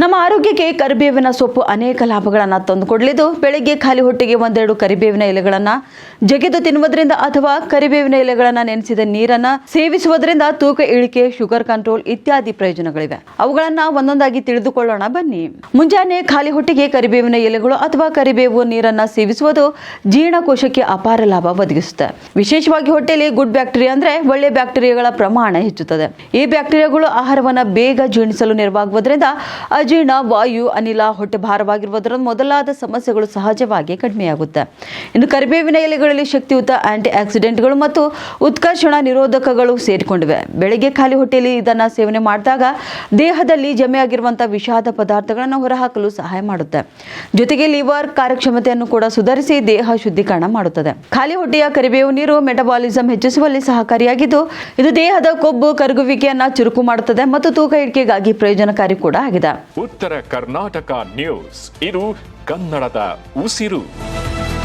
ನಮ್ಮ ಆರೋಗ್ಯಕ್ಕೆ ಕರಿಬೇವಿನ ಸೊಪ್ಪು ಅನೇಕ ಲಾಭಗಳನ್ನು ತಂದುಕೊಡಲಿದ್ದು ಬೆಳಗ್ಗೆ ಖಾಲಿ ಹೊಟ್ಟೆಗೆ ಒಂದೆರಡು ಕರಿಬೇವಿನ ಎಲೆಗಳನ್ನು ಜಗಿದು ತಿನ್ನುವುದರಿಂದ ಅಥವಾ ಕರಿಬೇವಿನ ಎಲೆಗಳನ್ನು ನೆನೆಸಿದ ನೀರನ್ನು ಸೇವಿಸುವುದರಿಂದ ತೂಕ ಇಳಿಕೆ, ಶುಗರ್ ಕಂಟ್ರೋಲ್ ಇತ್ಯಾದಿ ಪ್ರಯೋಜನಗಳಿವೆ. ಅವುಗಳನ್ನು ಒಂದೊಂದಾಗಿ ತಿಳಿದುಕೊಳ್ಳೋಣ ಬನ್ನಿ. ಮುಂಜಾನೆ ಖಾಲಿ ಹೊಟ್ಟೆಗೆ ಕರಿಬೇವಿನ ಎಲೆಗಳು ಅಥವಾ ಕರಿಬೇವು ನೀರನ್ನು ಸೇವಿಸುವುದು ಜೀರ್ಣಕೋಶಕ್ಕೆ ಅಪಾರ ಲಾಭ ಒದಗಿಸುತ್ತೆ. ವಿಶೇಷವಾಗಿ ಹೊಟ್ಟೆಯಲ್ಲಿ ಗುಡ್ ಬ್ಯಾಕ್ಟೀರಿಯಾ ಅಂದ್ರೆ ಒಳ್ಳೆ ಬ್ಯಾಕ್ಟೀರಿಯಾಗಳ ಪ್ರಮಾಣ ಹೆಚ್ಚುತ್ತದೆ. ಈ ಬ್ಯಾಕ್ಟೀರಿಯಾಗಳು ಆಹಾರವನ್ನು ಬೇಗ ಜೀರ್ಣಿಸಲು ನೆರವಾಗುವುದರಿಂದ ಅಜೀರ್ಣ, ವಾಯು, ಅನಿಲ, ಹೊಟ್ಟೆ ಭಾರವಾಗಿರುವುದರ ಮೊದಲಾದ ಸಮಸ್ಯೆಗಳು ಸಹಜವಾಗಿ ಕಡಿಮೆಯಾಗುತ್ತೆ. ಇನ್ನು ಕರಿಬೇವಿನ ಎಲೆಗಳಲ್ಲಿ ಶಕ್ತಿಯುತ ಆಂಟಿ ಆಕ್ಸಿಡೆಂಟ್ಗಳು ಮತ್ತು ಉತ್ಕರ್ಷಣ ನಿರೋಧಕಗಳು ಸೇರಿಕೊಂಡಿವೆ. ಬೆಳಗ್ಗೆ ಖಾಲಿ ಹೊಟ್ಟೆಯಲ್ಲಿ ಇದನ್ನು ಸೇವನೆ ಮಾಡಿದಾಗ ದೇಹದಲ್ಲಿ ಜಮೆಯಾಗಿರುವಂತಹ ವಿಷಾದ ಪದಾರ್ಥಗಳನ್ನು ಹೊರಹಾಕಲು ಸಹಾಯ ಮಾಡುತ್ತೆ. ಜೊತೆಗೆ ಲಿವರ್ ಕಾರ್ಯಕ್ಷಮತೆಯನ್ನು ಕೂಡ ಸುಧಾರಿಸಿ ದೇಹ ಶುದ್ಧೀಕರಣ ಮಾಡುತ್ತದೆ. ಖಾಲಿ ಹೊಟ್ಟೆಯ ಕರಿಬೇವು ನೀರು ಮೆಟಬಾಲಿಸಂ ಹೆಚ್ಚಿಸುವಲ್ಲಿ ಸಹಕಾರಿಯಾಗಿದ್ದು ಇದು ದೇಹದ ಕೊಬ್ಬು ಕರಗುವಿಕೆಯನ್ನ ಚುರುಕು ಮಾಡುತ್ತದೆ ಮತ್ತು ತೂಕ ಇಳಿಕೆಗಾಗಿ ಪ್ರಯೋಜನಕಾರಿ ಕೂಡ ಆಗಿದೆ. ಉತ್ತರ ಕರ್ನಾಟಕ ನ್ಯೂಸ್, ಇದು ಕನ್ನಡದ ಉಸಿರು.